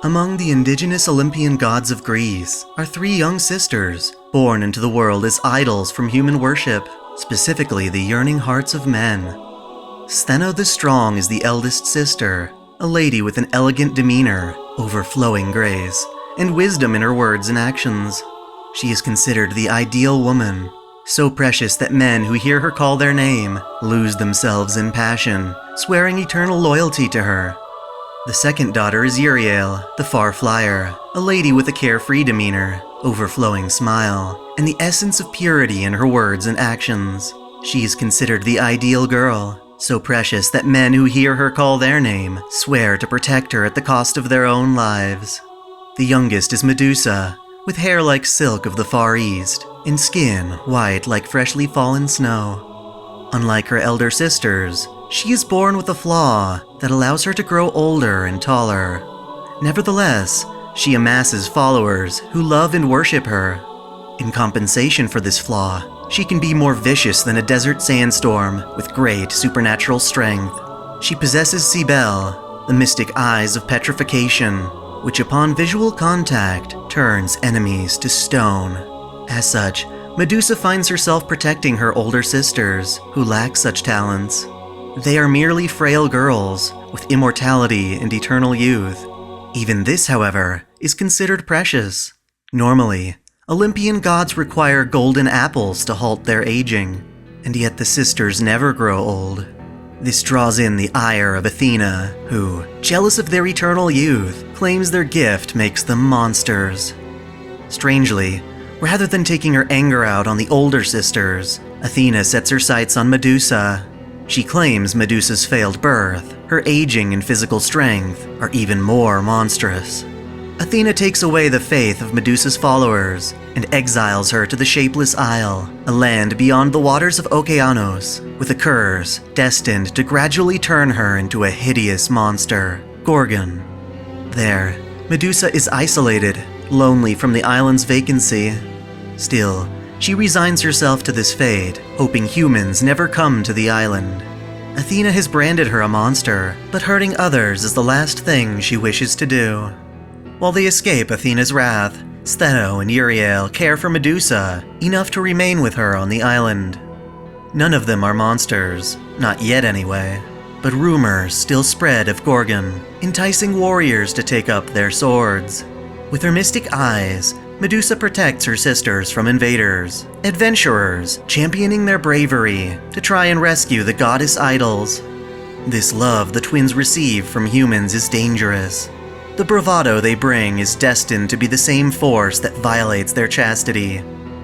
Among the indigenous Olympian gods of Greece are three young sisters, born into the world as idols from human worship, specifically the yearning hearts of men. Stheno the Strong is the eldest sister, a lady with an elegant demeanor, overflowing grace, and wisdom in her words and actions. She is considered the ideal woman, so precious that men who hear her call their name lose themselves in passion, swearing eternal loyalty to her. The second daughter is Euryale, the far flyer, a lady with a carefree demeanor, overflowing smile, and the essence of purity in her words and actions. She is considered the ideal girl, so precious that men who hear her call their name swear to protect her at the cost of their own lives. The youngest is Medusa, with hair like silk of the Far East, and skin white like freshly fallen snow. Unlike her elder sisters, she is born with a flaw that allows her to grow older and taller. Nevertheless, she amasses followers who love and worship her. In compensation for this flaw, she can be more vicious than a desert sandstorm with great supernatural strength. She possesses Cybele, the mystic eyes of petrification, which upon visual contact turns enemies to stone. As such, Medusa finds herself protecting her older sisters, who lack such talents. They are merely frail girls, with immortality and eternal youth. Even this, however, is considered precious. Normally, Olympian gods require golden apples to halt their aging, and yet the sisters never grow old. This draws in the ire of Athena, who, jealous of their eternal youth, claims their gift makes them monsters. Strangely, rather than taking her anger out on the older sisters, Athena sets her sights on Medusa. She claims Medusa's failed birth, her aging and physical strength are even more monstrous. Athena takes away the faith of Medusa's followers and exiles her to the Shapeless Isle, a land beyond the waters of Okeanos, with a curse destined to gradually turn her into a hideous monster, Gorgon. There, Medusa is isolated, lonely from the island's vacancy. Still, she resigns herself to this fate, hoping humans never come to the island. Athena has branded her a monster, but hurting others is the last thing she wishes to do. While they escape Athena's wrath, Stheno and Euryale care for Medusa enough to remain with her on the island. None of them are monsters, not yet anyway, but rumors still spread of Gorgon, enticing warriors to take up their swords. With her mystic eyes, Medusa protects her sisters from invaders, adventurers championing their bravery to try and rescue the goddess idols. This love the twins receive from humans is dangerous. The bravado they bring is destined to be the same force that violates their chastity.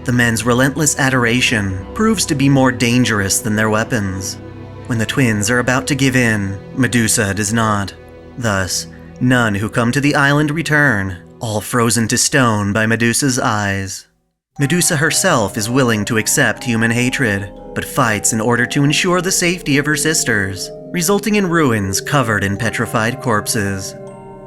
The men's relentless adoration proves to be more dangerous than their weapons. When the twins are about to give in, Medusa does not. Thus, none who come to the island return, all frozen to stone by Medusa's eyes. Medusa herself is willing to accept human hatred, but fights in order to ensure the safety of her sisters, resulting in ruins covered in petrified corpses.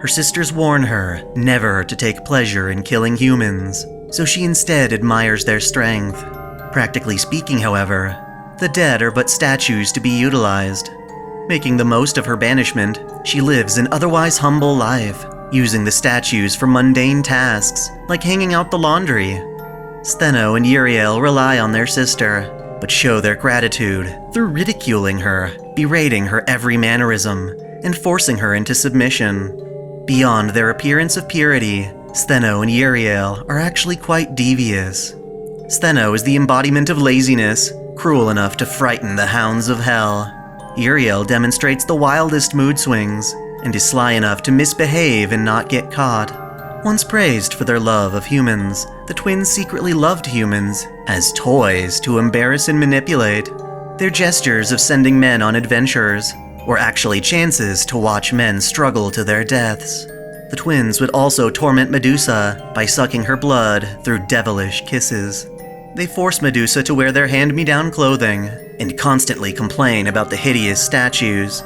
Her sisters warn her never to take pleasure in killing humans, so she instead admires their strength. Practically speaking, however, the dead are but statues to be utilized. Making the most of her banishment, she lives an otherwise humble life, using the statues for mundane tasks, like hanging out the laundry. Stheno and Euryale rely on their sister, but show their gratitude through ridiculing her, berating her every mannerism, and forcing her into submission. Beyond their appearance of purity, Stheno and Euryale are actually quite devious. Stheno is the embodiment of laziness, cruel enough to frighten the hounds of hell. Euryale demonstrates the wildest mood swings, and is sly enough to misbehave and not get caught. Once praised for their love of humans, the twins secretly loved humans as toys to embarrass and manipulate. Their gestures of sending men on adventures were actually chances to watch men struggle to their deaths. The twins would also torment Medusa by sucking her blood through devilish kisses. They force Medusa to wear their hand-me-down clothing and constantly complain about the hideous statues.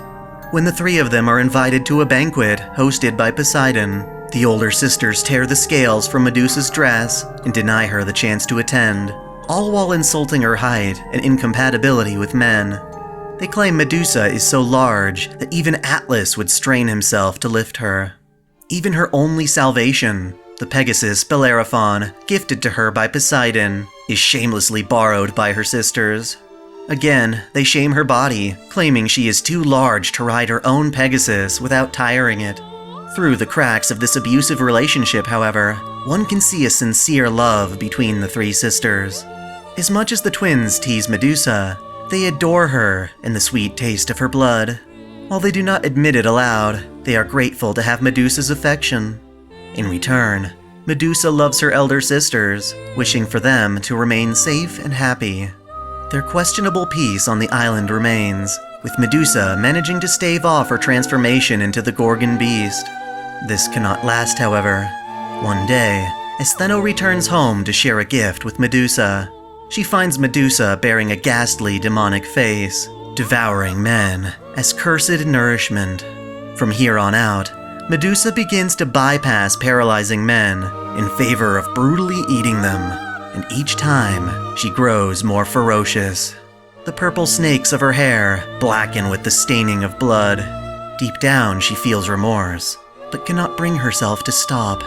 When the three of them are invited to a banquet hosted by Poseidon, the older sisters tear the scales from Medusa's dress and deny her the chance to attend, all while insulting her height and incompatibility with men. They claim Medusa is so large that even Atlas would strain himself to lift her. Even her only salvation, the Pegasus Bellerophon, gifted to her by Poseidon, is shamelessly borrowed by her sisters. Again, they shame her body, claiming she is too large to ride her own Pegasus without tiring it. Through the cracks of this abusive relationship, however, one can see a sincere love between the three sisters. As much as the twins tease Medusa, they adore her and the sweet taste of her blood. While they do not admit it aloud, they are grateful to have Medusa's affection. In return, Medusa loves her elder sisters, wishing for them to remain safe and happy. Their questionable peace on the island remains, with Medusa managing to stave off her transformation into the Gorgon beast. This cannot last, however. One day, as Stheno returns home to share a gift with Medusa, she finds Medusa bearing a ghastly demonic face, devouring men as cursed nourishment. From here on out, Medusa begins to bypass paralyzing men in favor of brutally eating them, and each time she grows more ferocious. The purple snakes of her hair blacken with the staining of blood. Deep down, she feels remorse, but cannot bring herself to stop.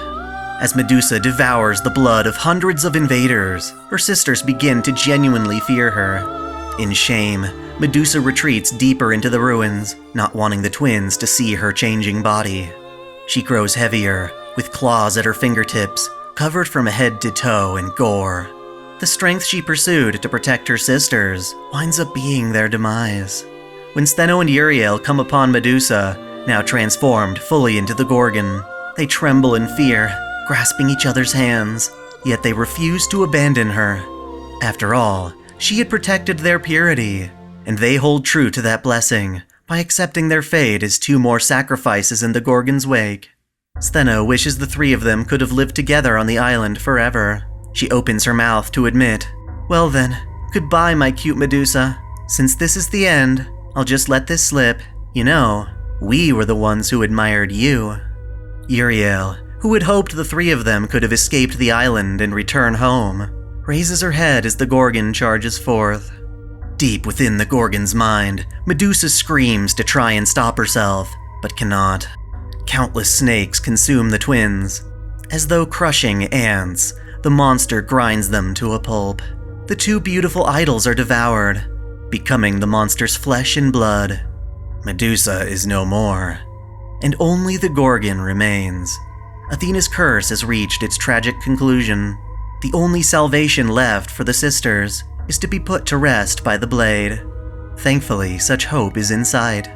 As Medusa devours the blood of hundreds of invaders, her sisters begin to genuinely fear her. In shame, Medusa retreats deeper into the ruins, not wanting the twins to see her changing body. She grows heavier, with claws at her fingertips, covered from head to toe in gore. The strength she pursued to protect her sisters winds up being their demise. When Stheno and Euryale come upon Medusa, now transformed fully into the Gorgon, they tremble in fear, grasping each other's hands, yet they refuse to abandon her. After all, she had protected their purity, and they hold true to that blessing by accepting their fate as two more sacrifices in the Gorgon's wake. Stheno wishes the three of them could have lived together on the island forever. She opens her mouth to admit, "Well then, goodbye my cute Medusa. Since this is the end, I'll just let this slip. You know, we were the ones who admired you." Euryale, who had hoped the three of them could have escaped the island and return home, raises her head as the Gorgon charges forth. Deep within the Gorgon's mind, Medusa screams to try and stop herself, but cannot. Countless snakes consume the twins. As though crushing ants, the monster grinds them to a pulp. The two beautiful idols are devoured, becoming the monster's flesh and blood. Medusa is no more, and only the Gorgon remains. Athena's curse has reached its tragic conclusion. The only salvation left for the sisters is to be put to rest by the blade. Thankfully, such hope is in sight.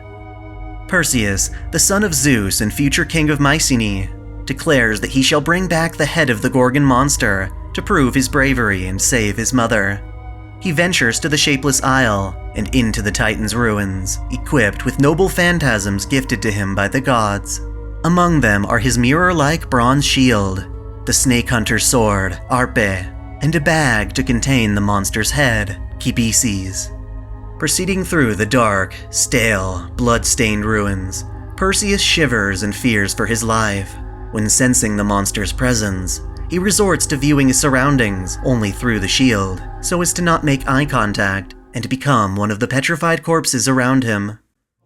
Perseus, the son of Zeus and future king of Mycenae, declares that he shall bring back the head of the Gorgon monster to prove his bravery and save his mother. He ventures to the Shapeless Isle and into the Titan's ruins, equipped with noble phantasms gifted to him by the gods. Among them are his mirror-like bronze shield, the snake hunter's sword, Arpe, and a bag to contain the monster's head, Kibises. Proceeding through the dark, stale, blood-stained ruins, Perseus shivers and fears for his life. When sensing the monster's presence, he resorts to viewing his surroundings only through the shield, so as to not make eye contact and become one of the petrified corpses around him.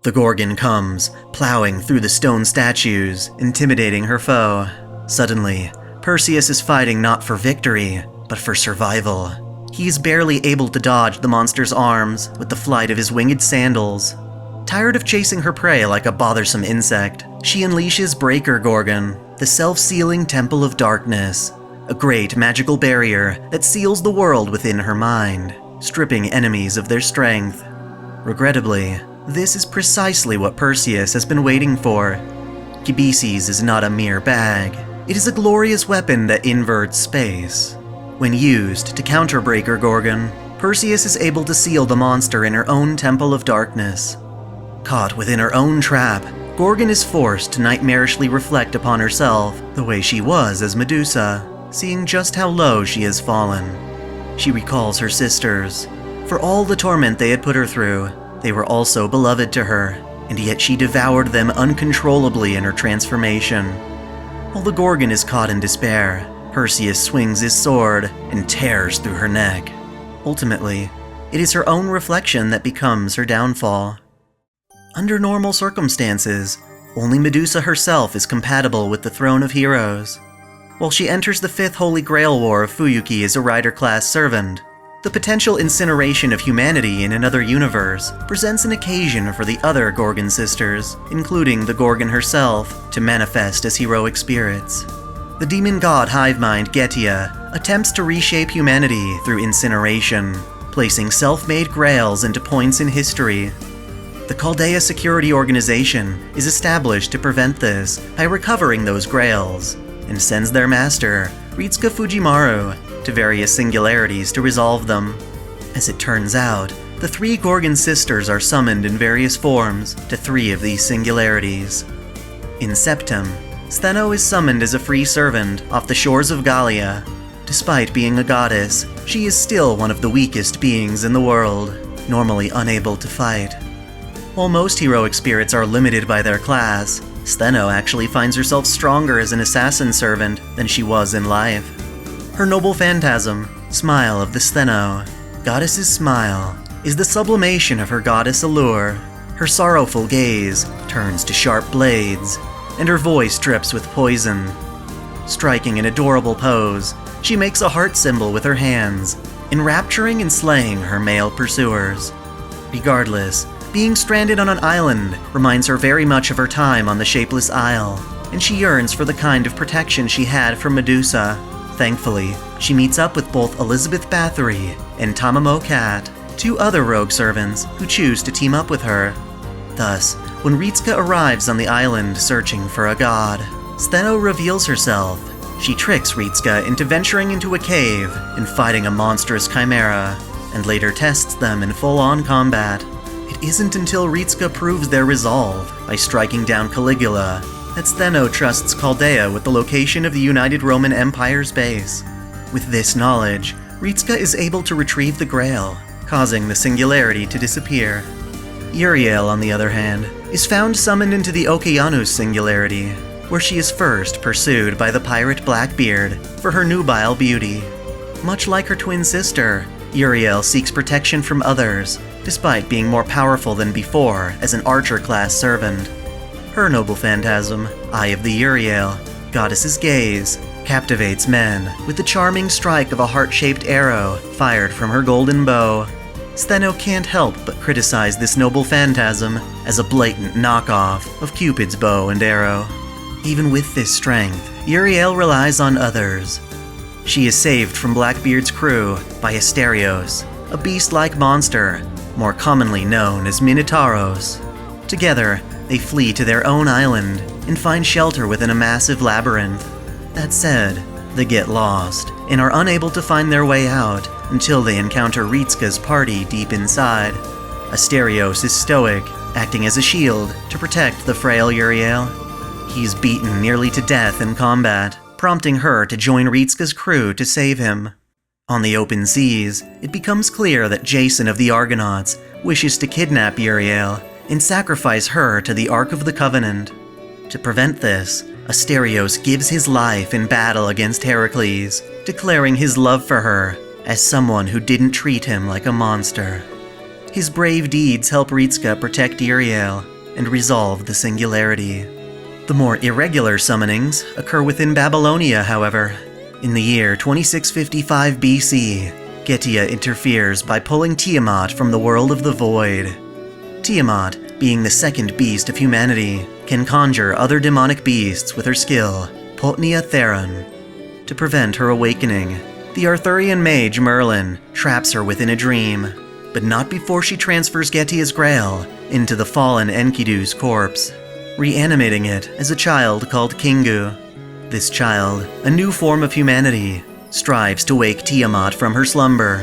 The Gorgon comes, plowing through the stone statues, intimidating her foe. Suddenly, Perseus is fighting not for victory, but for survival. He is barely able to dodge the monster's arms with the flight of his winged sandals. Tired of chasing her prey like a bothersome insect, she unleashes Breaker Gorgon, the self-sealing Temple of Darkness, a great magical barrier that seals the world within her mind, stripping enemies of their strength. Regrettably, this is precisely what Perseus has been waiting for. Kibises is not a mere bag. It is a glorious weapon that inverts space. When used to counter Breaker Gorgon, Perseus is able to seal the monster in her own Temple of Darkness. Caught within her own trap, Gorgon is forced to nightmarishly reflect upon herself the way she was as Medusa, seeing just how low she has fallen. She recalls her sisters. For all the torment they had put her through, they were also beloved to her, and yet she devoured them uncontrollably in her transformation. While the Gorgon is caught in despair, Perseus swings his sword and tears through her neck. Ultimately, it is her own reflection that becomes her downfall. Under normal circumstances, only Medusa herself is compatible with the Throne of Heroes. While she enters the 5th Holy Grail War of Fuyuki as a Rider-class servant, the potential incineration of humanity in another universe presents an occasion for the other Gorgon sisters, including the Gorgon herself, to manifest as heroic spirits. The demon god Hivemind Getia attempts to reshape humanity through incineration, placing self-made grails into points in history. The Chaldea Security Organization is established to prevent this by recovering those grails, and sends their master, Ritsuka Fujimaru, to various singularities to resolve them. As it turns out, the 3 Gorgon sisters are summoned in various forms to 3 of these singularities. In Septem, Stheno is summoned as a free servant off the shores of Gallia. Despite being a goddess, she is still one of the weakest beings in the world, normally unable to fight. While most heroic spirits are limited by their class, Stheno actually finds herself stronger as an assassin servant than she was in life. Her noble phantasm, Smile of the Stheno, Goddess's Smile, is the sublimation of her goddess allure. Her sorrowful gaze turns to sharp blades, and her voice drips with poison. Striking an adorable pose, she makes a heart symbol with her hands, enrapturing and slaying her male pursuers. Regardless, being stranded on an island reminds her very much of her time on the Shapeless Isle, and she yearns for the kind of protection she had from Medusa. Thankfully, she meets up with both Elizabeth Bathory and Tamamo Cat, 2 other rogue servants who choose to team up with her. Thus, when Ritsuka arrives on the island searching for a god, Stheno reveals herself. She tricks Ritsuka into venturing into a cave and fighting a monstrous chimera, and later tests them in full-on combat. It isn't until Ritsuka proves their resolve by striking down Caligula that Stheno trusts Chaldea with the location of the United Roman Empire's base. With this knowledge, Ritsuka is able to retrieve the Grail, causing the singularity to disappear. Euryale, on the other hand, is found summoned into the Okeanos singularity, where she is first pursued by the pirate Blackbeard for her nubile beauty. Much like her twin sister, Euryale seeks protection from others, despite being more powerful than before as an archer-class servant. Her noble phantasm, Eye of the Euryale, Goddess's Gaze, captivates men with the charming strike of a heart-shaped arrow fired from her golden bow. Stheno can't help but criticize this noble phantasm as a blatant knockoff of Cupid's bow and arrow. Even with this strength, Euryale relies on others. She is saved from Blackbeard's crew by Asterios, a beast-like monster, more commonly known as Minotauros. Together, they flee to their own island and find shelter within a massive labyrinth. That said, they get lost and are unable to find their way out until they encounter Ritsuka's party deep inside. Asterios is stoic, acting as a shield to protect the frail Euryale. He's beaten nearly to death in combat, prompting her to join Ritsuka's crew to save him. On the open seas, it becomes clear that Jason of the Argonauts wishes to kidnap Euryale and sacrifice her to the Ark of the Covenant. To prevent this, Asterios gives his life in battle against Heracles, declaring his love for her as someone who didn't treat him like a monster. His brave deeds help Ritsuka protect Euryale and resolve the singularity. The more irregular summonings occur within Babylonia, however. In the year 2655 BC, Getia interferes by pulling Tiamat from the world of the void. Tiamat, being the second beast of humanity, can conjure other demonic beasts with her skill, Potnia Theron. To prevent her awakening, the Arthurian mage Merlin traps her within a dream, but not before she transfers Getia's Grail into the fallen Enkidu's corpse, reanimating it as a child called Kingu. This child, a new form of humanity, strives to wake Tiamat from her slumber.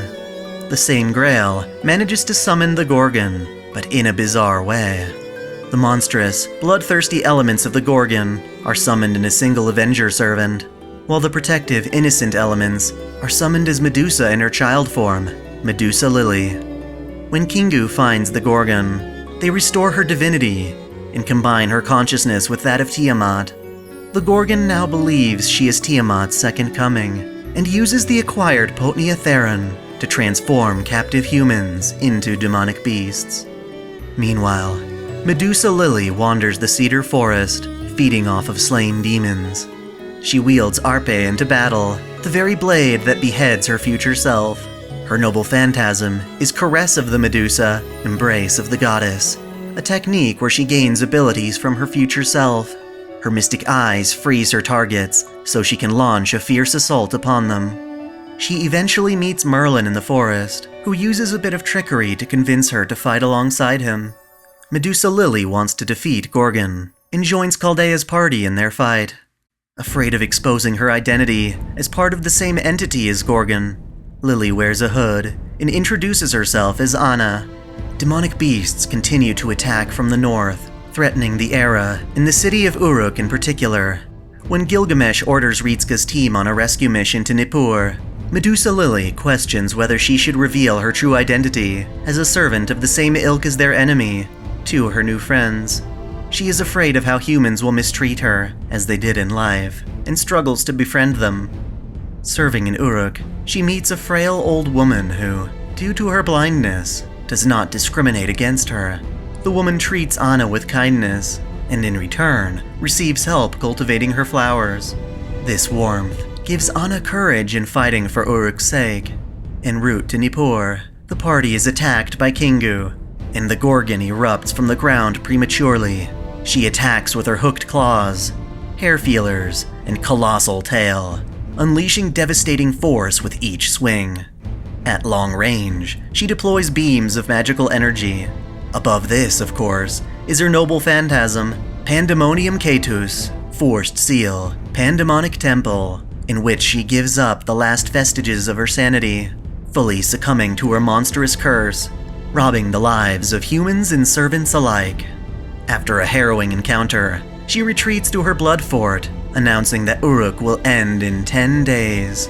The same Grail manages to summon the Gorgon, but in a bizarre way. The monstrous, bloodthirsty elements of the Gorgon are summoned in a single Avenger servant, while the protective, innocent elements are summoned as Medusa in her child form, Medusa Lily. When Kingu finds the Gorgon, they restore her divinity and combine her consciousness with that of Tiamat. The Gorgon now believes she is Tiamat's second coming, and uses the acquired Potnia Theron to transform captive humans into demonic beasts. Meanwhile, Medusa Lily wanders the cedar forest, feeding off of slain demons. She wields Arpe into battle, the very blade that beheads her future self. Her noble phantasm is Caress of the Medusa, Embrace of the Goddess, a technique where she gains abilities from her future self. Her mystic eyes freeze her targets, so she can launch a fierce assault upon them. She eventually meets Merlin in the forest, who uses a bit of trickery to convince her to fight alongside him. Medusa Lily wants to defeat Gorgon, and joins Chaldea's party in their fight. Afraid of exposing her identity as part of the same entity as Gorgon, Lily wears a hood and introduces herself as Anna. Demonic beasts continue to attack from the north, threatening the Era, and the city of Uruk in particular. When Gilgamesh orders Ritska's team on a rescue mission to Nippur, Medusa Lily questions whether she should reveal her true identity as a servant of the same ilk as their enemy to her new friends. She is afraid of how humans will mistreat her, as they did in life, and struggles to befriend them. Serving in Uruk, she meets a frail old woman who, due to her blindness, does not discriminate against her. The woman treats Anna with kindness, and in return, receives help cultivating her flowers. This warmth gives Anna courage in fighting for Uruk's sake. En route to Nippur, the party is attacked by Kingu, and the Gorgon erupts from the ground prematurely. She attacks with her hooked claws, hair feelers, and colossal tail, unleashing devastating force with each swing. At long range, she deploys beams of magical energy. Above this, of course, is her noble phantasm, Pandemonium Catus, Forced Seal, Pandemonic Temple, in which she gives up the last vestiges of her sanity, fully succumbing to her monstrous curse, robbing the lives of humans and servants alike. After a harrowing encounter, she retreats to her blood fort, announcing that Uruk will end in 10 days.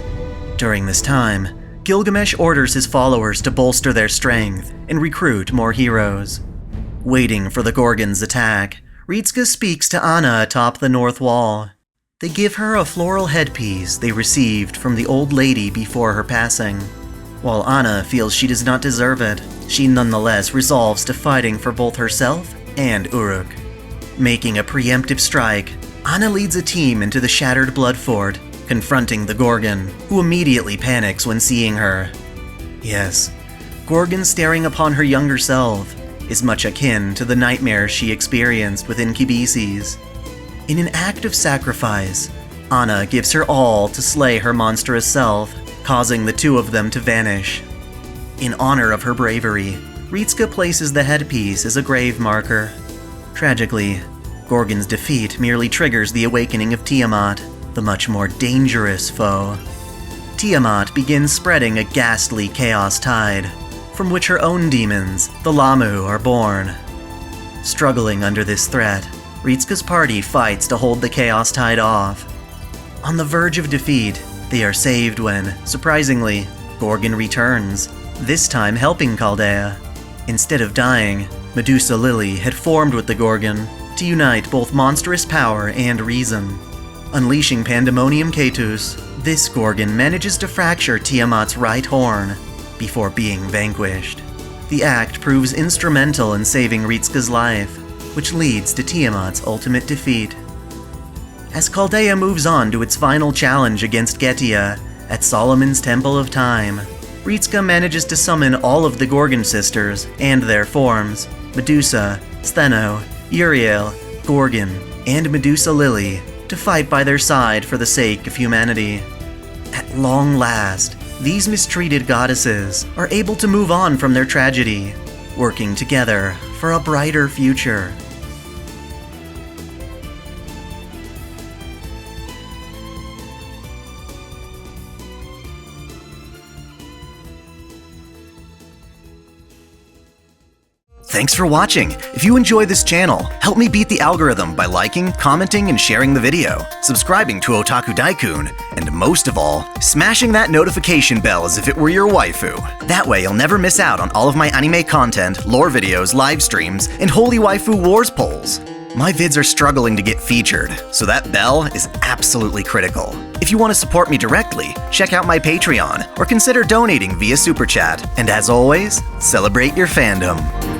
During this time, Gilgamesh orders his followers to bolster their strength and recruit more heroes. Waiting for the Gorgon's attack, Ritska speaks to Anna atop the north wall. They give her a floral headpiece they received from the old lady before her passing. While Anna feels she does not deserve it, she nonetheless resolves to fighting for both herself and Uruk. Making a preemptive strike, Anna leads a team into the shattered blood fort, confronting the Gorgon, who immediately panics when seeing her. Yes, Gorgon staring upon her younger self is much akin to the nightmares she experienced with Incubices. In an act of sacrifice, Anna gives her all to slay her monstrous self, causing the two of them to vanish. In honor of her bravery, Ritska places the headpiece as a grave marker. Tragically, Gorgon's defeat merely triggers the awakening of Tiamat, the much more dangerous foe. Tiamat begins spreading a ghastly chaos tide, from which her own demons, the Lamu, are born. Struggling under this threat, Ritska's party fights to hold the chaos tide off. On the verge of defeat, they are saved when, surprisingly, Gorgon returns, this time helping Chaldea. Instead of dying, Medusa Lily had formed with the Gorgon to unite both monstrous power and reason. Unleashing Pandemonium Catus, this Gorgon manages to fracture Tiamat's right horn before being vanquished. The act proves instrumental in saving Ritska's life, which leads to Tiamat's ultimate defeat. As Chaldea moves on to its final challenge against Getia at Solomon's Temple of Time, Ritska manages to summon all of the Gorgon sisters and their forms, Medusa, Stheno, Euryale, Gorgon, and Medusa Lily, to fight by their side for the sake of humanity. At long last, these mistreated goddesses are able to move on from their tragedy, working together for a brighter future. Thanks for watching. If you enjoy this channel, help me beat the algorithm by liking, commenting, and sharing the video, subscribing to OtakuDaiKun, and most of all, smashing that notification bell as if it were your waifu. That way you'll never miss out on all of my anime content, lore videos, live streams, and Holy Waifu Wars polls. My vids are struggling to get featured, so that bell is absolutely critical. If you want to support me directly, check out my Patreon, or consider donating via Super Chat. And as always, celebrate your fandom.